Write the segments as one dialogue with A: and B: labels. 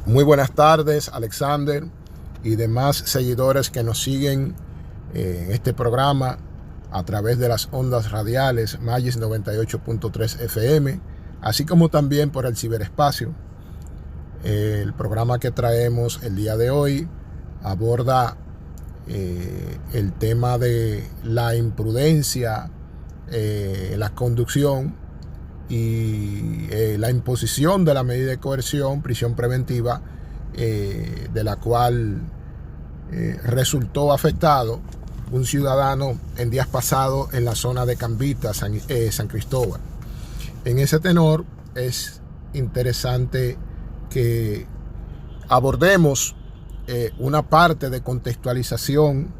A: Muy buenas tardes, Alexander y demás seguidores que nos siguen en este programa a través de las ondas radiales Magis 98.3 FM, así como también por el ciberespacio. El programa que traemos el día de hoy aborda el tema de la imprudencia, la conducción y la imposición de la medida de coerción, prisión preventiva, de la cual resultó afectado un ciudadano en días pasados en la zona de Cambita, San Cristóbal. En ese tenor es interesante que abordemos una parte de contextualización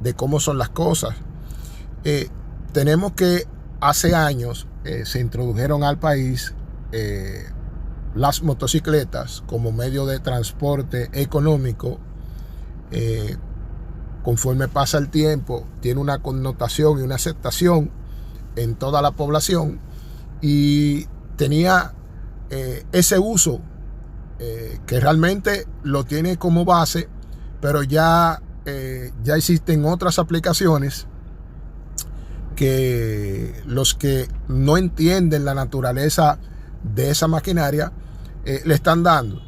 A: de cómo son las cosas. Tenemos que hace años se introdujeron al país las motocicletas como medio de transporte económico. Conforme pasa el tiempo, tiene una connotación y una aceptación en toda la población y tenía ese uso que realmente lo tiene como base, pero ya existen otras aplicaciones que los que no entienden la naturaleza de esa maquinaria le están dando.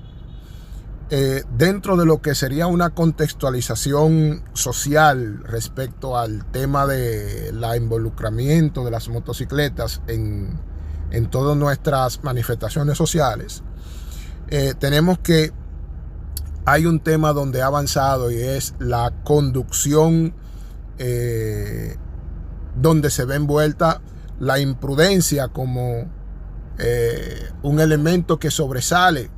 A: Dentro de lo que sería una contextualización social respecto al tema de la involucramiento de las motocicletas en todas nuestras manifestaciones sociales, tenemos que hay un tema donde ha avanzado y es la conducción, donde se ve envuelta la imprudencia como un elemento que sobresale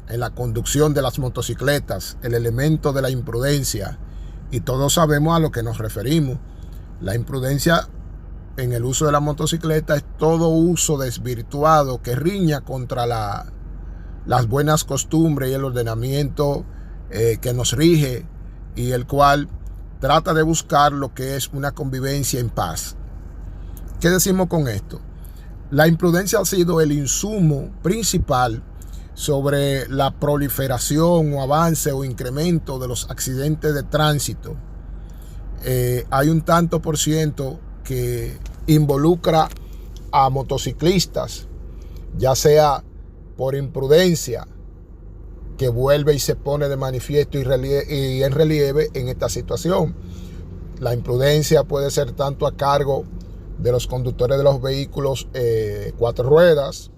A: en la conducción de las motocicletas, el elemento de la imprudencia, y todos sabemos a lo que nos referimos. La imprudencia en el uso de la motocicleta es todo uso desvirtuado que riña contra las buenas costumbres y el ordenamiento que nos rige, y el cual trata de buscar lo que es una convivencia en paz. ¿Qué decimos con esto? La imprudencia ha sido el insumo principal sobre la proliferación o avance o incremento de los accidentes de tránsito. Hay un tanto por ciento que involucra a motociclistas, ya sea por imprudencia, que vuelve y se pone de manifiesto y en relieve en esta situación. La imprudencia puede ser tanto a cargo de los conductores de los vehículos cuatro ruedas,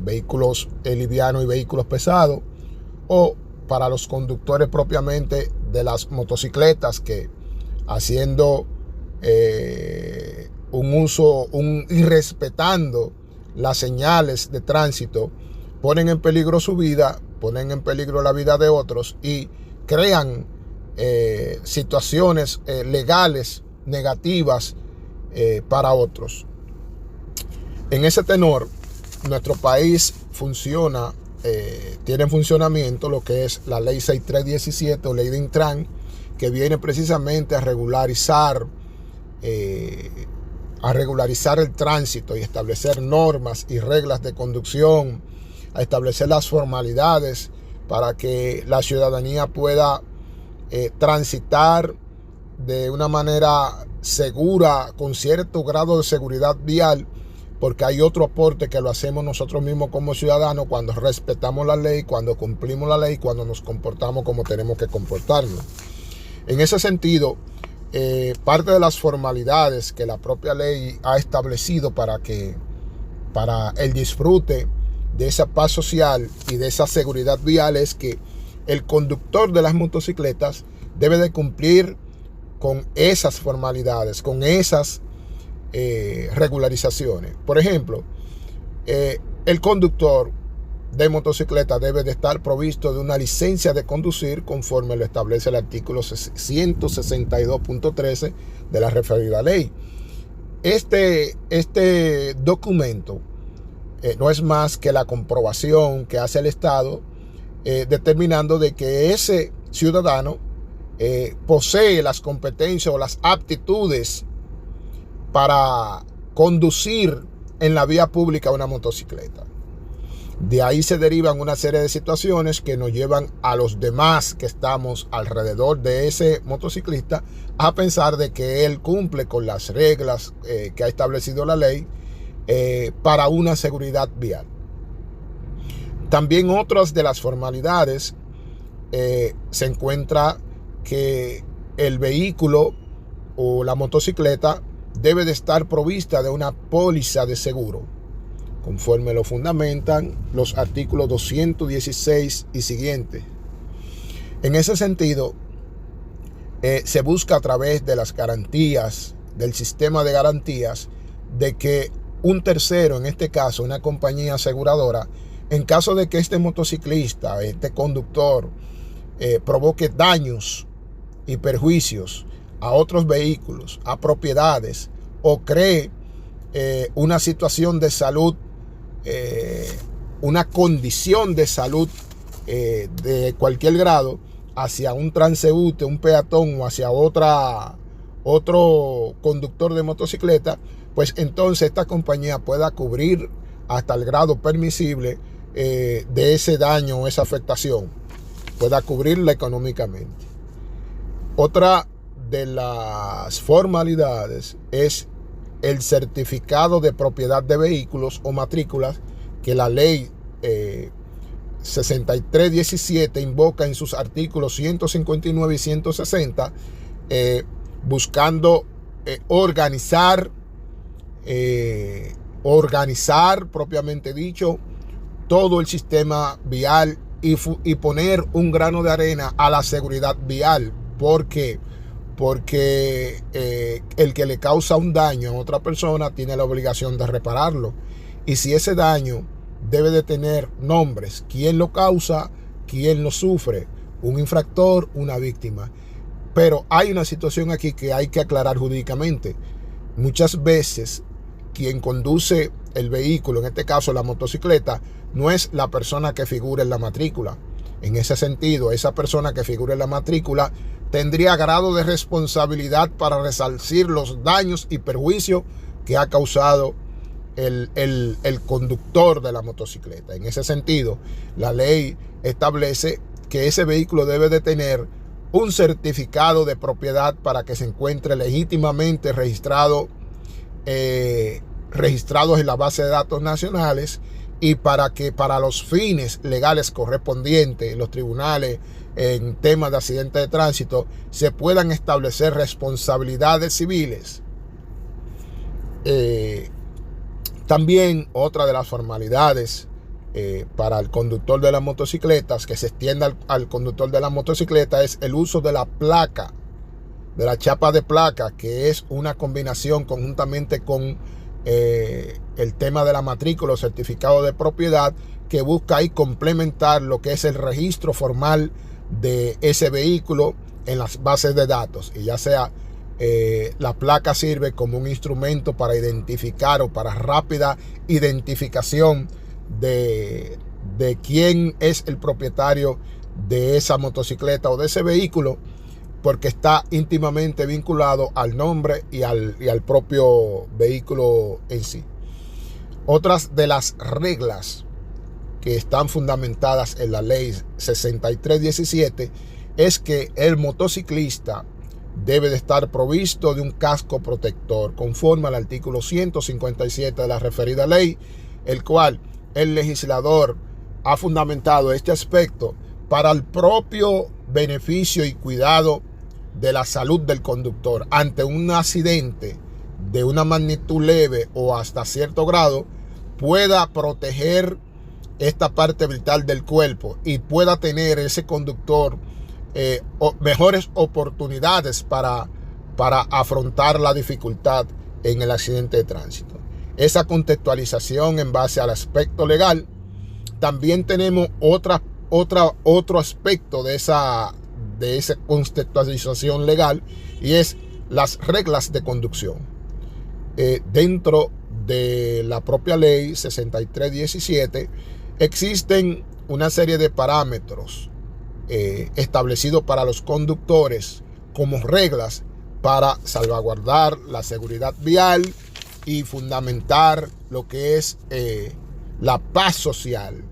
A: vehículos livianos y vehículos pesados, o para los conductores propiamente de las motocicletas que, haciendo un uso y respetando las señales de tránsito, ponen en peligro su vida, ponen en peligro la vida de otros y crean situaciones legales negativas para otros. En ese tenor, nuestro país funciona, tiene en funcionamiento lo que es la ley 6317 o ley de Intran, que viene precisamente a regularizar el tránsito y establecer normas y reglas de conducción, a establecer las formalidades para que la ciudadanía pueda transitar de una manera segura, con cierto grado de seguridad vial, porque hay otro aporte que lo hacemos nosotros mismos como ciudadanos cuando respetamos la ley, cuando cumplimos la ley, cuando nos comportamos como tenemos que comportarnos. En ese sentido, parte de las formalidades que la propia ley ha establecido para el disfrute de esa paz social y de esa seguridad vial es que el conductor de las motocicletas debe de cumplir con esas formalidades, con esas regularizaciones. Por ejemplo, el conductor de motocicleta debe de estar provisto de una licencia de conducir conforme lo establece el artículo 162.13 de la referida ley. Este documento no es más que la comprobación que hace el Estado determinando de que ese ciudadano posee las competencias o las aptitudes para conducir en la vía pública una motocicleta. De ahí se derivan una serie de situaciones que nos llevan a los demás que estamos alrededor de ese motociclista a pensar de que él cumple con las reglas que ha establecido la ley para una seguridad vial. También otras de las formalidades se encuentra que el vehículo o la motocicleta debe de estar provista de una póliza de seguro, conforme lo fundamentan los artículos 216 y siguientes. En ese sentido, se busca a través de las garantías, del sistema de garantías, de que un tercero, en este caso una compañía aseguradora, en caso de que este motociclista, este conductor, provoque daños y perjuicios a otros vehículos, a propiedades, o cree una situación de salud, una condición de salud de cualquier grado hacia un transeúnte, un peatón o hacia otro conductor de motocicleta, pues entonces esta compañía pueda cubrir hasta el grado permisible de ese daño o esa afectación, pueda cubrirla económicamente. Otra de las formalidades es el certificado de propiedad de vehículos o matrículas que la ley 6317 invoca en sus artículos 159 y 160, buscando organizar propiamente dicho todo el sistema vial y poner un grano de arena a la seguridad vial. ¿Por qué? Porque el que le causa un daño a otra persona tiene la obligación de repararlo. Y si ese daño debe de tener nombres, quién lo causa, quién lo sufre, un infractor, una víctima. Pero hay una situación aquí que hay que aclarar jurídicamente. Muchas veces quien conduce el vehículo, en este caso la motocicleta, no es la persona que figura en la matrícula. En ese sentido, esa persona que figura en la matrícula tendría grado de responsabilidad para resarcir los daños y perjuicios que ha causado el conductor de la motocicleta. En ese sentido, la ley establece que ese vehículo debe de tener un certificado de propiedad para que se encuentre legítimamente registrados en la base de datos nacionales, y para que para los fines legales correspondientes, los tribunales en temas de accidentes de tránsito, se puedan establecer responsabilidades civiles. También otra de las formalidades para el conductor de las motocicletas, que se extienda al conductor de la motocicleta, es el uso de la placa, de la chapa de placa, que es una combinación conjuntamente con el tema de la matrícula o certificado de propiedad, que busca ahí complementar lo que es el registro formal de ese vehículo en las bases de datos. Y ya sea la placa sirve como un instrumento para identificar o para rápida identificación de quién es el propietario de esa motocicleta o de ese vehículo, porque está íntimamente vinculado al nombre y al propio vehículo en sí. Otras de las reglas que están fundamentadas en la ley 6317 es que el motociclista debe de estar provisto de un casco protector, conforme al artículo 157 de la referida ley, el cual el legislador ha fundamentado este aspecto para el propio beneficio y cuidado de la salud del conductor ante un accidente de una magnitud leve o hasta cierto grado, pueda proteger esta parte vital del cuerpo y pueda tener ese conductor mejores oportunidades para afrontar la dificultad en el accidente de tránsito. Esa contextualización en base al aspecto legal. También tenemos otro aspecto de esa contextualización legal, y es las reglas de conducción. Dentro de la propia ley 6317 existen una serie de parámetros establecidos para los conductores como reglas para salvaguardar la seguridad vial y fundamentar lo que es la paz social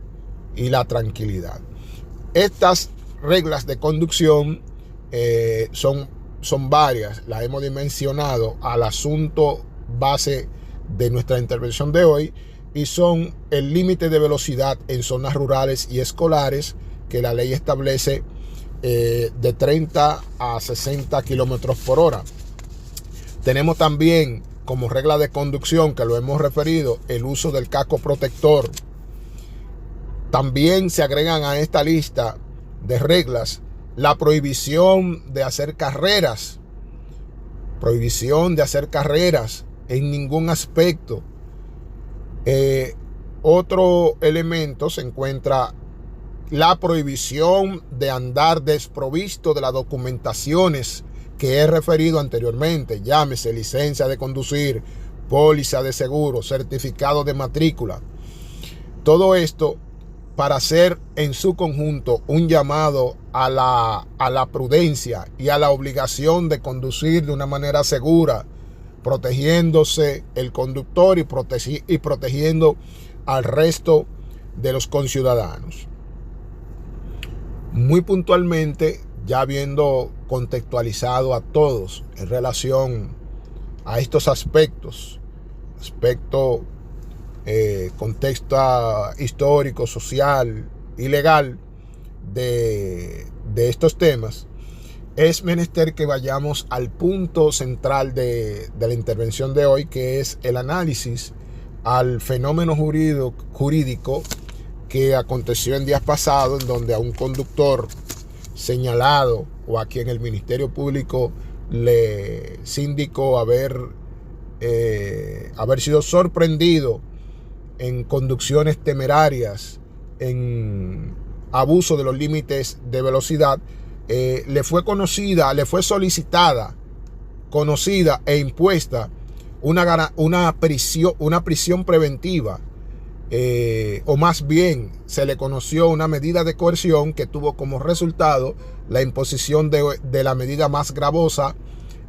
A: y la tranquilidad. Estas reglas de conducción son varias, las hemos dimensionado al asunto base de nuestra intervención de hoy, y son el límite de velocidad en zonas rurales y escolares, que la ley establece de 30 a 60 kilómetros por hora. Tenemos también como regla de conducción, que lo hemos referido, el uso del casco protector. También se agregan a esta lista de reglas la prohibición de hacer carreras. Prohibición de hacer carreras en ningún aspecto. Otro elemento se encuentra la prohibición de andar desprovisto de las documentaciones que he referido anteriormente, llámese licencia de conducir, póliza de seguro, certificado de matrícula. Todo esto para hacer en su conjunto un llamado a la prudencia y a la obligación de conducir de una manera segura, protegiéndose el conductor y protegiendo al resto de los conciudadanos. Muy puntualmente, ya habiendo contextualizado a todos en relación a estos aspectos, contexto histórico, social y legal de estos temas, es menester que vayamos al punto central de la intervención de hoy, que es el análisis al fenómeno jurídico que aconteció en días pasados, en donde a un conductor señalado, o a quien el Ministerio Público le sindicó haber sido sorprendido en conducciones temerarias, en abuso de los límites de velocidad, le fue solicitada, conocida e impuesta una prisión preventiva, o más bien se le conoció una medida de coerción que tuvo como resultado la imposición de la medida más gravosa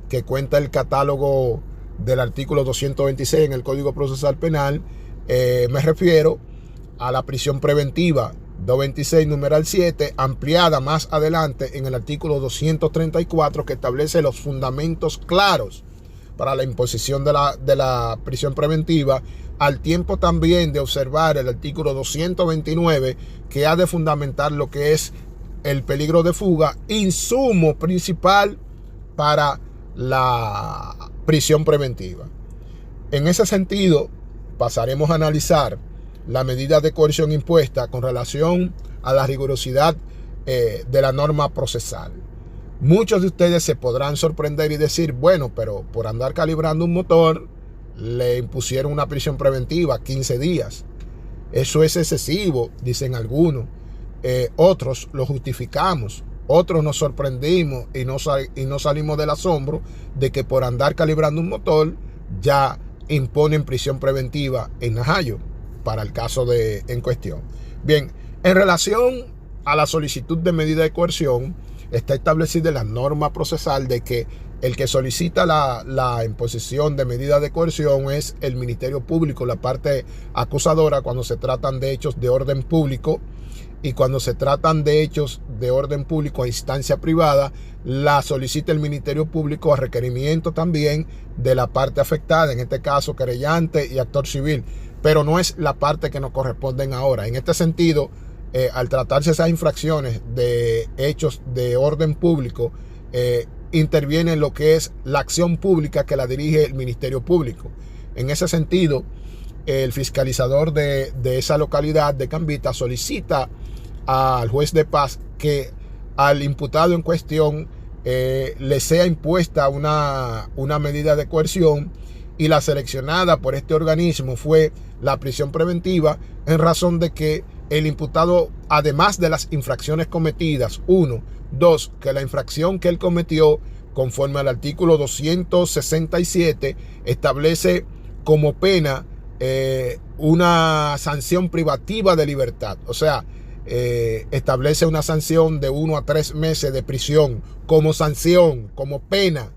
A: que cuenta el catálogo del artículo 226 en el Código Procesal Penal. Me refiero a la prisión preventiva 226 numeral 7, ampliada más adelante en el artículo 234, que establece los fundamentos claros para la imposición de la prisión preventiva, al tiempo también de observar el artículo 229, que ha de fundamentar lo que es el peligro de fuga, insumo principal para la prisión preventiva. En ese sentido, pasaremos a analizar la medida de coerción impuesta con relación a la rigurosidad de la norma procesal. Muchos de ustedes se podrán sorprender y decir, bueno, pero por andar calibrando un motor le impusieron una prisión preventiva 15 días. Eso es excesivo, dicen algunos. Otros lo justificamos. Otros nos sorprendimos y no salimos del asombro de que por andar calibrando un motor ya imponen prisión preventiva en Najayo para el caso en cuestión. Bien, en relación a la solicitud de medida de coerción, está establecida en la norma procesal de que el que solicita la imposición de medida de coerción es el Ministerio Público, la parte acusadora, cuando se tratan de hechos de orden público, y cuando se tratan de hechos de orden público a instancia privada, la solicita el Ministerio Público a requerimiento también de la parte afectada, en este caso querellante y actor civil, pero no es la parte que nos corresponden ahora. En este sentido, al tratarse esas infracciones de hechos de orden público, interviene en lo que es la acción pública que la dirige el Ministerio Público. En ese sentido, el fiscalizador de esa localidad de Cambita solicita al juez de paz que al imputado en cuestión le sea impuesta una medida de coerción, y la seleccionada por este organismo fue la prisión preventiva, en razón de que el imputado, además de las infracciones cometidas, que la infracción que él cometió conforme al artículo 267 establece como pena una sanción privativa de libertad, o sea, establece una sanción de 1 a 3 meses de prisión como sanción, como pena.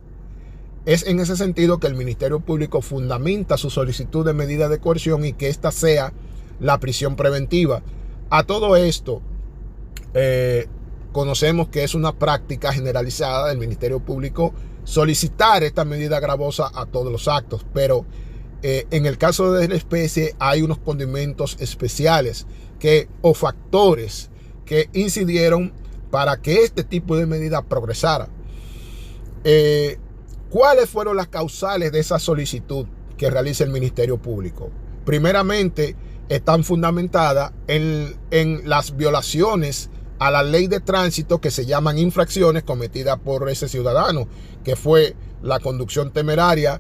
A: Es en ese sentido que el Ministerio Público fundamenta su solicitud de medida de coerción y que ésta sea la prisión preventiva. A todo esto, conocemos que es una práctica generalizada del Ministerio Público solicitar esta medida gravosa a todos los actos, pero en el caso de la especie hay unos condimentos especiales o factores que incidieron para que este tipo de medida progresara. ¿Cuáles fueron las causales de esa solicitud que realiza el Ministerio Público? Primeramente, están fundamentadas en las violaciones a la ley de tránsito que se llaman infracciones cometidas por ese ciudadano, que fue la conducción temeraria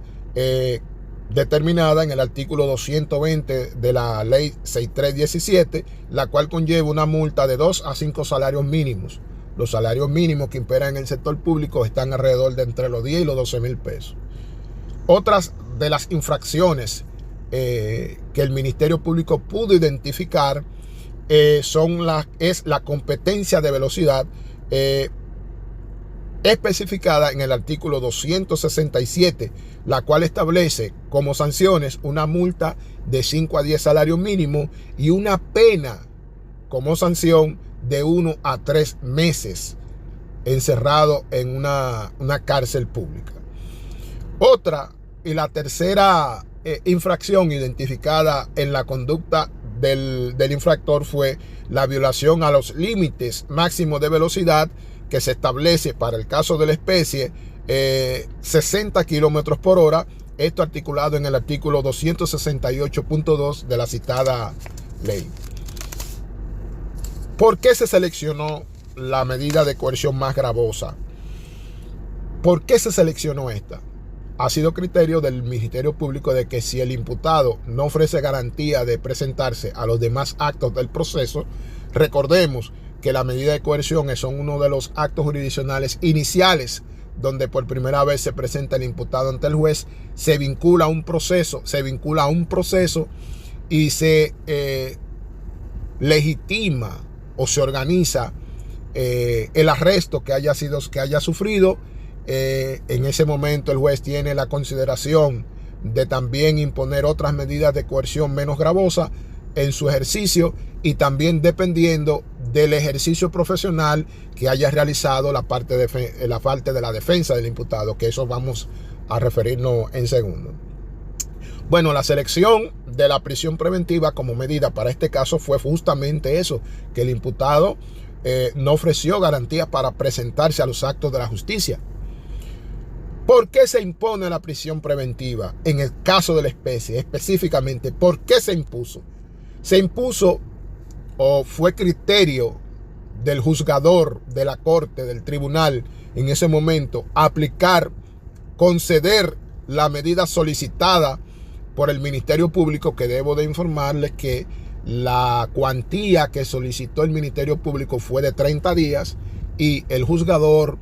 A: determinada en el artículo 220 de la ley 6317, la cual conlleva una multa de 2 a 5 salarios mínimos. Los salarios mínimos que imperan en el sector público están alrededor de entre los 10 y los 12 mil pesos. Otras de las infracciones que el Ministerio Público pudo identificar es la competencia de velocidad especificada en el artículo 267, la cual establece como sanciones una multa de 5 a 10 salarios mínimos y una pena como sanción de 1 a 3 meses encerrado en una cárcel pública. Otra y la tercera infracción identificada en la conducta del infractor fue la violación a los límites máximos de velocidad que se establece para el caso de la especie 60 kilómetros por hora, esto articulado en el artículo 268.2 de la citada ley. ¿Por qué se seleccionó la medida de coerción más gravosa? ¿Por qué se seleccionó esta? Ha sido criterio del Ministerio Público de que si el imputado no ofrece garantía de presentarse a los demás actos del proceso, recordemos que la medida de coerción son uno de los actos jurisdiccionales iniciales donde por primera vez se presenta el imputado ante el juez, se vincula a un proceso, y se legitima o se organiza el arresto que haya sufrido. En ese momento el juez tiene la consideración de también imponer otras medidas de coerción menos gravosas en su ejercicio y también dependiendo del ejercicio profesional que haya realizado la parte de la defensa del imputado, que eso vamos a referirnos en segundo. Bueno, la selección de la prisión preventiva como medida para este caso fue justamente eso, que el imputado no ofreció garantías para presentarse a los actos de la justicia. ¿Por qué se impone la prisión preventiva en el caso de la especie? Específicamente, ¿por qué se impuso? Se impuso o fue criterio del juzgador, de la corte, del tribunal en ese momento, conceder la medida solicitada por el Ministerio Público, que debo de informarles que la cuantía que solicitó el Ministerio Público fue de 30 días y el juzgador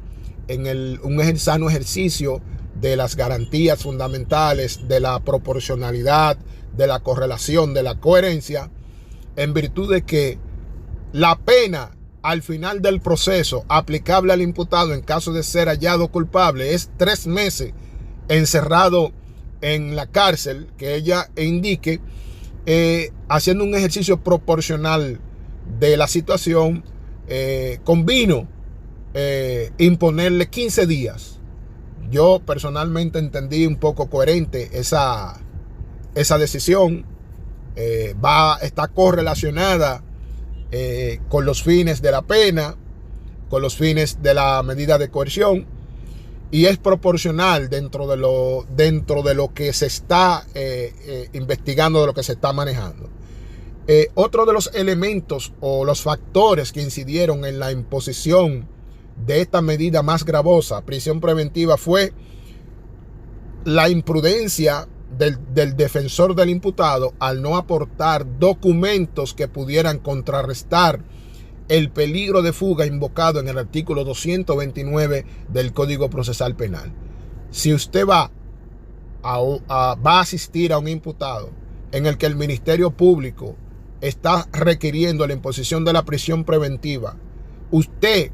A: en un sano ejercicio de las garantías fundamentales, de la proporcionalidad, de la correlación, de la coherencia, en virtud de que la pena al final del proceso aplicable al imputado en caso de ser hallado culpable es 3 meses encerrado en la cárcel, que ella indique, haciendo un ejercicio proporcional de la situación, convino imponerle 15 días. Yo personalmente entendí un poco coherente esa decisión. Está correlacionada con los fines de la pena, con los fines de la medida de coerción, y es proporcional dentro de lo que se está investigando, de lo que se está manejando. Otro de los elementos o los factores que incidieron en la imposición de esta medida más gravosa, prisión preventiva, fue la imprudencia del defensor del imputado al no aportar documentos que pudieran contrarrestar el peligro de fuga invocado en el artículo 229 del Código Procesal Penal. Si usted va a asistir a un imputado en el que el Ministerio Público está requiriendo la imposición de la prisión preventiva, usted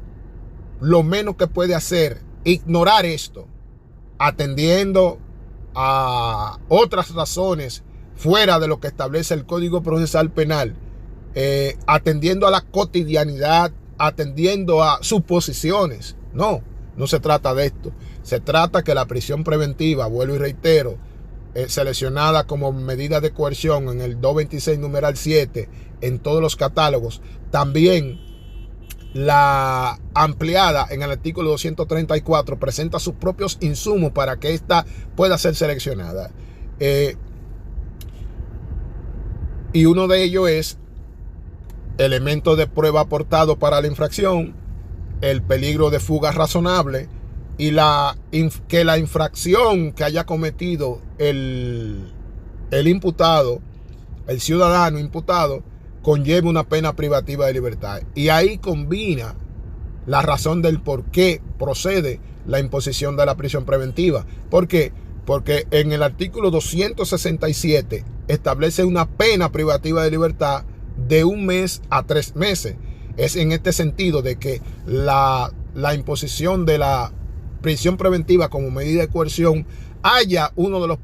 A: lo menos que puede hacer es ignorar esto, atendiendo a otras razones fuera de lo que establece el Código Procesal Penal, atendiendo a la cotidianidad, atendiendo a suposiciones. No, no se trata de esto. Se trata que la prisión preventiva, vuelvo y reitero, seleccionada como medida de coerción en el 226 numeral 7 en todos los catálogos, también la ampliada en el artículo 234 presenta sus propios insumos para que ésta pueda ser seleccionada. Y uno de ellos es elementos de prueba aportados para la infracción, el peligro de fuga razonable y que la infracción que haya cometido el imputado, el ciudadano imputado, conlleve una pena privativa de libertad. Y ahí combina la razón del por qué procede la imposición de la prisión preventiva. ¿Por qué? Porque en el artículo 267 establece una pena privativa de libertad de 1 mes a 3 meses. Es en este sentido de que la imposición de la prisión preventiva como medida de coerción haya uno de los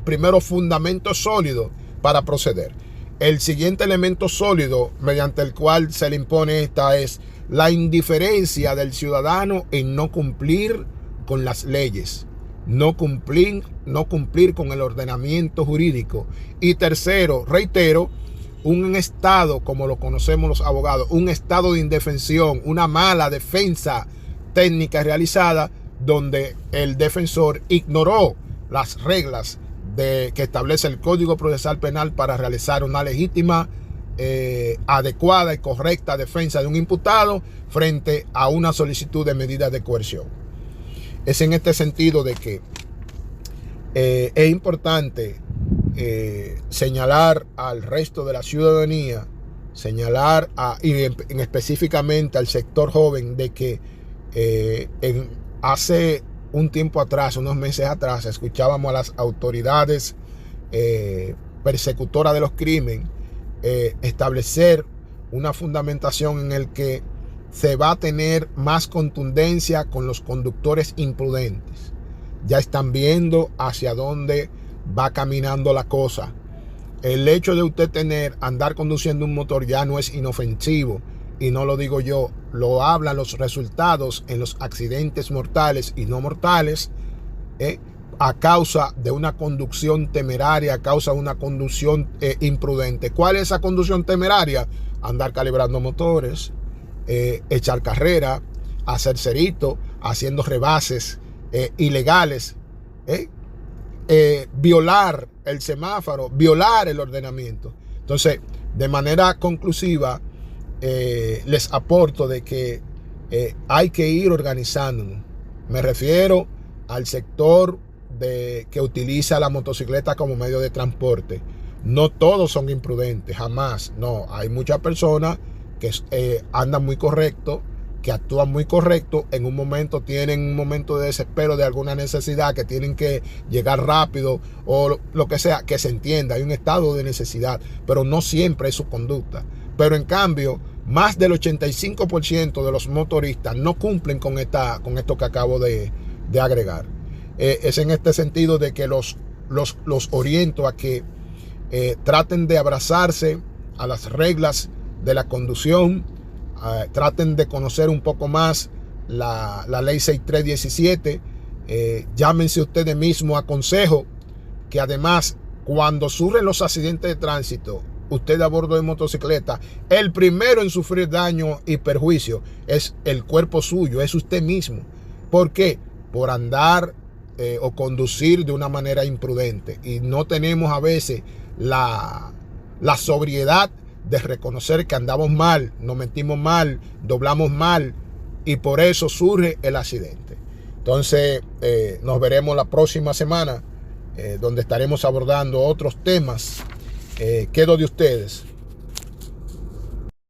A: primeros fundamentos sólidos para proceder. El siguiente elemento sólido mediante el cual se le impone esta es la indiferencia del ciudadano en no cumplir con las leyes, no cumplir con el ordenamiento jurídico. Y tercero, reitero, un estado, como lo conocemos los abogados, un estado de indefensión, una mala defensa técnica realizada donde el defensor ignoró las reglas que establece el Código Procesal Penal para realizar una legítima, adecuada y correcta defensa de un imputado frente a una solicitud de medida de coerción. Es en este sentido de que es importante señalar al resto de la ciudadanía, señalar específicamente al sector joven de que hace un tiempo atrás, unos meses atrás, escuchábamos a las autoridades persecutoras de los crímenes establecer una fundamentación en el que se va a tener más contundencia con los conductores imprudentes. Ya están viendo hacia dónde va caminando la cosa. El hecho de usted andar conduciendo un motor ya no es inofensivo, y no lo digo yo, lo hablan los resultados en los accidentes mortales y no mortales, a causa de una conducción temeraria, a causa de una conducción imprudente. ¿Cuál es esa conducción temeraria? Andar calibrando motores, echar carrera, hacer cerito, haciendo rebases ilegales, violar el semáforo, violar el ordenamiento. Entonces, de manera conclusiva, les aporto de que hay que ir organizándonos. Me refiero al sector que utiliza la motocicleta como medio de transporte. No todos son imprudentes, jamás. No, hay muchas personas que andan muy correcto, que actúan muy correcto, tienen un momento de desespero de alguna necesidad, que tienen que llegar rápido o lo que sea, que se entienda, hay un estado de necesidad, pero no siempre es su conducta. Pero en cambio, más del 85% de los motoristas no cumplen con esto que acabo de agregar. Es en este sentido de que los oriento a que traten de abrazarse a las reglas de la conducción, traten de conocer un poco más la ley 6317, llámense ustedes mismos a consejo, que además cuando surgen los accidentes de tránsito, usted a bordo de motocicleta, el primero en sufrir daño y perjuicio es el cuerpo suyo, es usted mismo. ¿Por qué? Por andar o conducir de una manera imprudente, y no tenemos a veces la sobriedad de reconocer que andamos mal, nos metimos mal, doblamos mal, y por eso surge el accidente. Entonces, nos veremos la próxima semana, donde estaremos abordando otros temas. Quedo de ustedes.